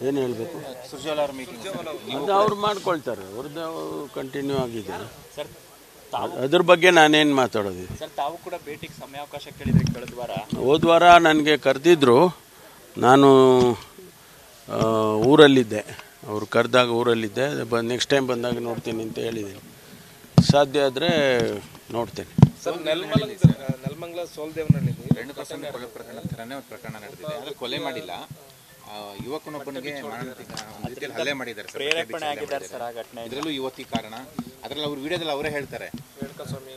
ಏನು ಹೇಳಬೇಕು? ಅದು ಅವ್ರು ಮಾಡ್ಕೊಳ್ತಾರೆ, ಅವ್ರದ್ದು ಕಂಟಿನ್ಯೂ ಆಗಿದೆ. ಅದ್ರ ಬಗ್ಗೆ ನಾನೇನು ಮಾತಾಡೋದು? ಸರ್, ತಾವು ಕೂಡ ಭೇಟಿಗೆ ಸಮಯಾವಕಾಶ ಕೇಳಿದ್ರಿ ಕಳೆದ ವಾರ. ಹೋದ ವಾರ ನನಗೆ ಕರೆದಿದ್ರು, ನಾನು ಊರಲ್ಲಿದ್ದೆ. ಅವರು ಕರೆದಾಗ ಊರಲ್ಲಿದ್ದೆ. ನೆಕ್ಸ್ಟ್ ಟೈಮ್ ಬಂದಾಗ ನೋಡ್ತೀನಿ ಅಂತ ಹೇಳಿದ್ದೀನಿ. ಸಾಧ್ಯ ಆದರೆ ನೋಡ್ತೇನೆ. ಸರ್, ನೆಲಮಂಗಲ ಸೋಲ್ದೇವನಹಳ್ಳಿ ಪ್ರಕರಣ ಪ್ರಕರಣ ನಡೆದಿದೆ. ಅದು ಕೊಲೆ ಮಾಡಿಲ್ಲ, ಯುವಕನೊಬ್ಬನಿಗೆ ಹಲ್ಲೆ ಮಾಡಿದ್ದಾರೆ, ಪ್ರೇರೇಪಣೆ ಆಗಿದ್ದಾರೆ ಸರ್ ಆ ಘಟನೆ. ಇದರಲ್ಲೂ ಯುವತಿ ಕಾರಣ. ಅದರಲ್ಲಿ ಅವ್ರ ವಿಡಿಯೋದಲ್ಲಿ ಅವರೇ ಹೇಳ್ತಾರೆ,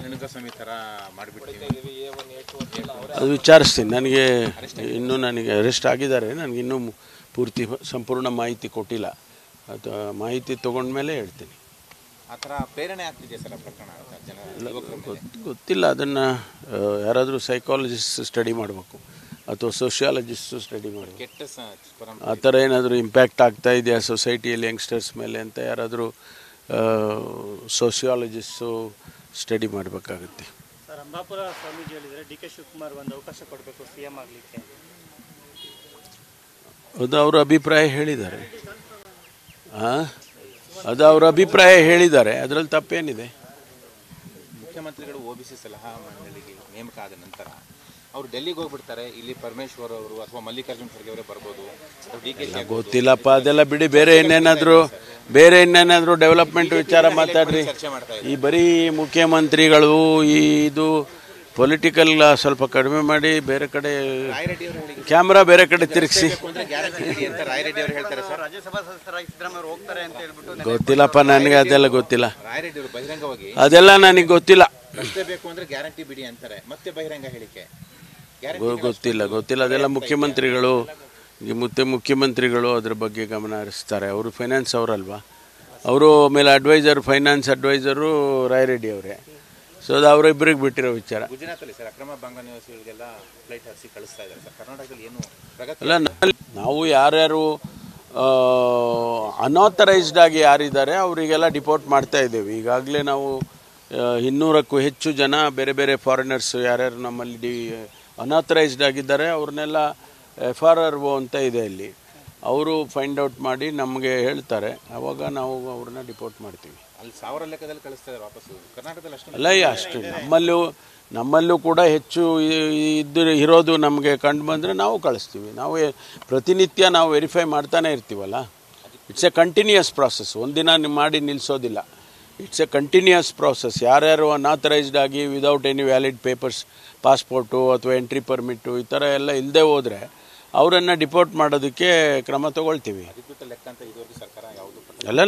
ರೇಣುಕಾಸ್ವಾಮಿ ಥರ ಮಾಡಿಬಿಡ್ತೀವಿ. ಅದು ವಿಚಾರಿಸ್ತೀನಿ. ನನಗೆ ಅರೆಸ್ಟ್ ಆಗಿದ್ದಾರೆ. ನನಗೆ ಇನ್ನೂ ಪೂರ್ತಿ ಸಂಪೂರ್ಣ ಮಾಹಿತಿ ಕೊಟ್ಟಿಲ್ಲ. ಅದು ಮಾಹಿತಿ ತೊಗೊಂಡ್ಮೇಲೆ ಹೇಳ್ತೀನಿ. ಆ ಥರ ಪ್ರೇರಣೆ ಆಗ್ತಿದೆ ಸರ್ ಪ್ರಕರಣ ಗೊತ್ತಿಲ್ಲ. ಅದನ್ನು ಯಾರಾದರೂ ಸೈಕಾಲಜಿಸ್ಟ್ ಸ್ಟಡಿ ಮಾಡಬೇಕು ಅಥವಾ ಸೋಷಿಯಾಲಜಿಸ್ಟು ಸ್ಟಡಿ ಮಾಡಬೇಕು. ಆ ಥರ ಏನಾದರೂ ಇಂಪ್ಯಾಕ್ಟ್ ಆಗ್ತಾ ಇದೆಯಾ ಸೊಸೈಟಿಯಲ್ಲಿ ಯಂಗ್ಸ್ಟರ್ಸ್ ಮೇಲೆ ಅಂತ ಯಾರಾದರೂ ಸೋಷಿಯಾಲಜಿಸ್ಟು ಸ್ಟಡಿ ಮಾಡಬೇಕಾಗುತ್ತೆ. ಸರ್, ಅಂಬಾಪುರ ಸ್ವಾಮೀಜಿ ಹೇಳಿದರೆ ಡಿ ಕೆ ಶಿವಕುಮಾರ್ ಒಂದು ಅವಕಾಶ ಕೊಡಬೇಕು CM ಆಗಲಿಕ್ಕೆ. ಅದು ಅವರ ಅಭಿಪ್ರಾಯ ಹೇಳಿದ್ದಾರೆ. ಅದು ಅವರ ಅಭಿಪ್ರಾಯ ಹೇಳಿದ್ದಾರೆ. ಅದರಲ್ಲಿ ತಪ್ಪೇನಿದೆ? ಮುಖ್ಯಮಂತ್ರಿಗಳು OBC ಸಲಹಾ ಮಂಡಳಿಗೆ ನೇಮಕ ಆದ ನಂತರ ಅವರು ಡೆಲ್ಲಿಗೆ ಹೋಗ್ಬಿಡ್ತಾರೆ. ಇಲ್ಲಿ ಪರಮೇಶ್ವರ್ ಅವರು ಅಥವಾ ಮಲ್ಲಿಕಾರ್ಜುನ್ ಖರ್ಗೆ ಅವರೇ ಬರ್ಬೋದು. ಗೊತ್ತಿಲ್ಲಪ್ಪ, ಅದೆಲ್ಲ ಬಿಡಿ. ಬೇರೆ ಇನ್ನೇನಾದರೂ ಡೆವಲಪ್ಮೆಂಟ್ ವಿಚಾರ ಮಾತಾಡ್ರಿ. ಈ ಬರೀ ಮುಖ್ಯಮಂತ್ರಿಗಳು ಇದು ಪೊಲಿಟಿಕಲ್ ಸ್ವಲ್ಪ ಕಡಿಮೆ ಮಾಡಿ ಬೇರೆ ಕಡೆ ಕ್ಯಾಮ್ರಾ ಬೇರೆ ಕಡೆ ತಿರುಗಿಸಿ. ಗೊತ್ತಿಲ್ಲಪ್ಪ, ನನಗೆ ಅದೆಲ್ಲ ಗೊತ್ತಿಲ್ಲ. ಅದೆಲ್ಲ ನನಗೆ ಗೊತ್ತಿಲ್ಲ. ಗೊತ್ತಿಲ್ಲ. ಅದೆಲ್ಲ ಮುಖ್ಯಮಂತ್ರಿಗಳು ಅದ್ರ ಬಗ್ಗೆ ಗಮನ ಹರಿಸ್ತಾರೆ. ಅವರು ಫೈನಾನ್ಸ್ ಅವರಲ್ವಾ, ಅವರು ಮೇಲೆ ಫೈನಾನ್ಸ್ ಅಡ್ವೈಸರು ರಾಯರೆಡ್ಡಿ ಅವರೇ. ಸೊ ಅದು ಅವರಿಬ್ಬರಿಗೆ ಬಿಟ್ಟಿರೋ ವಿಚಾರ. ಗುಜರಾತಲ್ಲಿ ಸರ್ ಅಕ್ರಮ ಬಾಂಗ್ಲಾ ನಿವಾಸಿಗಳಿಗೆಲ್ಲ ಫ್ಲೈಟ್ ಹರಿಸಿ ಕಳಿಸ್ತಾ ಇದ್ದಾರೆ ಸರ್. ಕರ್ನಾಟಕದಲ್ಲಿ ಏನು ಅಲ್ಲ, ನಾವು ಯಾರ್ಯಾರು ಅನಾಥರೈಸ್ಡ್ ಆಗಿ ಯಾರಿದ್ದಾರೆ ಅವರಿಗೆಲ್ಲ ಡಿಪೋರ್ಟ್ ಮಾಡ್ತಾ ಇದ್ದೇವೆ. ಈಗಾಗಲೇ ನಾವು 200ಕ್ಕೂ ಹೆಚ್ಚು ಜನ ಬೇರೆ ಬೇರೆ ಫಾರಿನರ್ಸ್ ಯಾರ್ಯಾರು ನಮ್ಮಲ್ಲಿ ಅನಾಥರೈಸ್ಡ್ ಆಗಿದ್ದಾರೆ ಅವ್ರನ್ನೆಲ್ಲ FRRO ಅಂತ ಇದೆ ಅಲ್ಲಿ. ಅವರು ಫೈಂಡ್ ಔಟ್ ಮಾಡಿ ನಮಗೆ ಹೇಳ್ತಾರೆ, ಆವಾಗ ನಾವು ಅವ್ರನ್ನ ಡಿಪೋರ್ಟ್ ಮಾಡ್ತೀವಿ. ಅಲ್ಲಿ 1000 ಲೆಕ್ಕದಲ್ಲಿ ಕಳಿಸ್ತಾರೆ ವಾಪಸ್ಸು. ಕರ್ನಾಟಕದಲ್ಲಿ ಅಲ್ಲ, ಅಷ್ಟು ನಮ್ಮಲ್ಲೂ ಕೂಡ ಹೆಚ್ಚು ಇರೋದು ನಮಗೆ ಕಂಡು ಬಂದರೆ ನಾವು ಕಳಿಸ್ತೀವಿ. ನಾವು ಪ್ರತಿನಿತ್ಯ ನಾವು ವೆರಿಫೈ ಮಾಡ್ತಾನೆ ಇರ್ತೀವಲ್ಲ. It's a continuous process. ಒಂದಿನ ಮಾಡಿ ನಿಲ್ಲಿಸೋದಿಲ್ಲ. It's a continuous process. ಯಾರ್ಯಾರು ಅನಾಥರೈಸ್ಡ್ ಆಗಿ without any valid papers, passport ಅಥವಾ ಎಂಟ್ರಿ ಪರ್ಮಿಟ್ಟು ಈ ಥರ ಎಲ್ಲ ಇಲ್ಲದೆ ಹೋದರೆ ಅವರನ್ನು ಡಿಪೋರ್ಟ್ ಮಾಡೋದಕ್ಕೆ ಕ್ರಮ ತಗೊಳ್ತೀವಿ. ಅಲ್ಲ,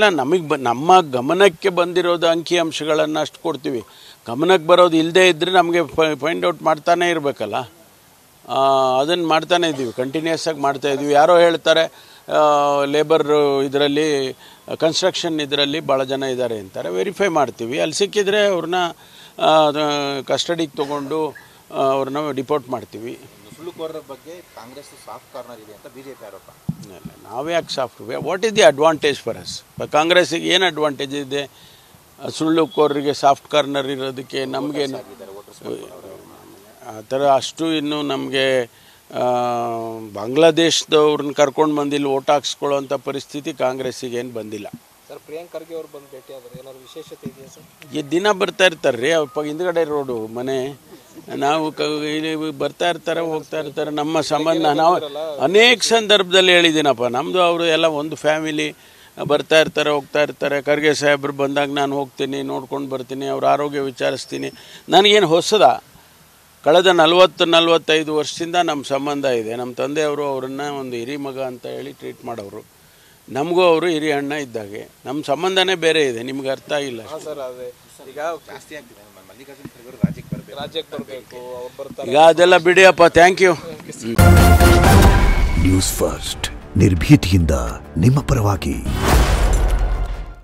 ನಮ್ಮ ಗಮನಕ್ಕೆ ಬಂದಿರೋದು ಅಂಕಿಅಂಶಗಳನ್ನು ಅಷ್ಟು ಕೊಡ್ತೀವಿ. ಗಮನಕ್ಕೆ ಬರೋದು ಇಲ್ಲದೇ ಇದ್ದರೆ ನಮಗೆ ಫೈಂಡ್ ಔಟ್ ಮಾಡ್ತಾನೇ ಇರಬೇಕಲ್ಲ. ಅದನ್ನು ಮಾಡ್ತಾನೇ ಇದ್ದೀವಿ, ಕಂಟಿನ್ಯೂಸ್ ಆಗಿ ಮಾಡ್ತಾಯಿದ್ದೀವಿ. ಯಾರೋ ಹೇಳ್ತಾರೆ ಲೇಬರ್ ಇದರಲ್ಲಿ ಕನ್ಸ್ಟ್ರಕ್ಷನ್ ಇದರಲ್ಲಿ ಭಾಳ ಜನ ಇದ್ದಾರೆ ಅಂತಾರೆ. ವೆರಿಫೈ ಮಾಡ್ತೀವಿ. ಅಲ್ಲಿ ಸಿಕ್ಕಿದರೆ ಅವ್ರನ್ನ ಕಸ್ಟಡಿಗೆ ತೊಗೊಂಡು ಅವ್ರನ್ನ ಡಿಪೋರ್ಟ್ ಮಾಡ್ತೀವಿ. ಸುಳ್ಳುಕೋರರ ಬಗ್ಗೆ ಕಾಂಗ್ರೆಸ್ ಸಾಫ್ಟ್ ಕಾರ್ನರ್ ಇದೆ ಅಂತ BJP ಆರೋಪ. ನಾವ್ಯಾಕೆ soft? What is the advantage for us? ಕಾಂಗ್ರೆಸ್ಸಿಗೆ ಏನು ಅಡ್ವಾಂಟೇಜ್ ಇದೆ ಸುಳ್ಳುಕೋರರಿಗೆ ಸಾಫ್ಟ್ ಕಾರ್ನರ್ ಇರೋದಕ್ಕೆ? ನಮಗೇನು ಆ ಥರ ಅಷ್ಟು ಇನ್ನೂ ನಮಗೆ ಬಾಂಗ್ಲಾದೇಶದವ್ರನ್ನ ಕರ್ಕೊಂಡು ಬಂದಿಲ್ಲ ಓಟ್ ಹಾಕ್ಸ್ಕೊಳ್ಳೋಂಥ ಪರಿಸ್ಥಿತಿ ಕಾಂಗ್ರೆಸ್ಸಿಗೆ ಏನು ಬಂದಿಲ್ಲ. ಸರ್, ಪ್ರಿಯಾಂಕ್ ಖರ್ಗೆ ಅವರು ಬಂದು ಭೇಟಿ ಆದರೆ ಏನಾದ್ರು ವಿಶೇಷತೆ ಇದೆಯಾ ಸರ್? ಈ ದಿನ ಬರ್ತಾ ಇರ್ತಾರೆ ರೀ. ಹಿಂದ್ಗಡೆ ರೋಡು ಮನೆ, ನಾವು ಇಲ್ಲಿ ಬರ್ತಾ ಇರ್ತಾರೆ, ಹೋಗ್ತಾ ಇರ್ತಾರೆ. ನಮ್ಮ ಸಂಬಂಧ ನಾವು ಅನೇಕ ಸಂದರ್ಭದಲ್ಲಿ ಹೇಳಿದ್ದೀನಪ್ಪ, ನಮ್ಮದು ಅವರು ಎಲ್ಲ ಒಂದು ಫ್ಯಾಮಿಲಿ. ಬರ್ತಾ ಇರ್ತಾರೆ, ಹೋಗ್ತಾ ಇರ್ತಾರೆ. ಖರ್ಗೆ ಸಾಹೇಬ್ರು ಬಂದಾಗ ನಾನು ಹೋಗ್ತೀನಿ, ನೋಡ್ಕೊಂಡು ಬರ್ತೀನಿ, ಅವ್ರ ಆರೋಗ್ಯ ವಿಚಾರಿಸ್ತೀನಿ. ನನಗೇನು ಹೊಸದ? ಕಳೆದ 40-45 ವರ್ಷದಿಂದ ನಮ್ಮ ಸಂಬಂಧ ಇದೆ. ನಮ್ಮ ತಂದೆಯವರು ಅವರನ್ನು ಒಂದು ಹಿರಿ ಮಗ ಅಂತ ಹೇಳಿ ಟ್ರೀಟ್ ಮಾಡೋರು. ನಮಗೂ ಅವರು ಹಿರಿಯ ಅಣ್ಣ ಇದ್ದಾಗೆ. ನಮ್ಮ ಸಂಬಂಧನೇ ಬೇರೆ ಇದೆ. ನಿಮ್ಗೆ ಅರ್ಥ ಆಗಿಲ್ಲ ಸರ್? ಅದೇ ಈಗ ಜಾಸ್ತಿ ಆಗ್ತಿದೆ. ಮಲ್ಲಿಕಾರ್ಜುನ್ ಖರ್ಗೆ ರಾಜ್ಯಕ್ಕೆ ಬರಬೇಕು, ಅವ್ರು ಬರ್ತಾರೆ. ಈಗ ಅದೆಲ್ಲ ಬಿಡಿಯಪ್ಪ. Thank you. ನ್ಯೂಸ್ ಫಸ್ಟ್, ನಿರ್ಭೀತಿಯಿಂದ ನಿಮ್ಮ ಪರವಾಗಿ.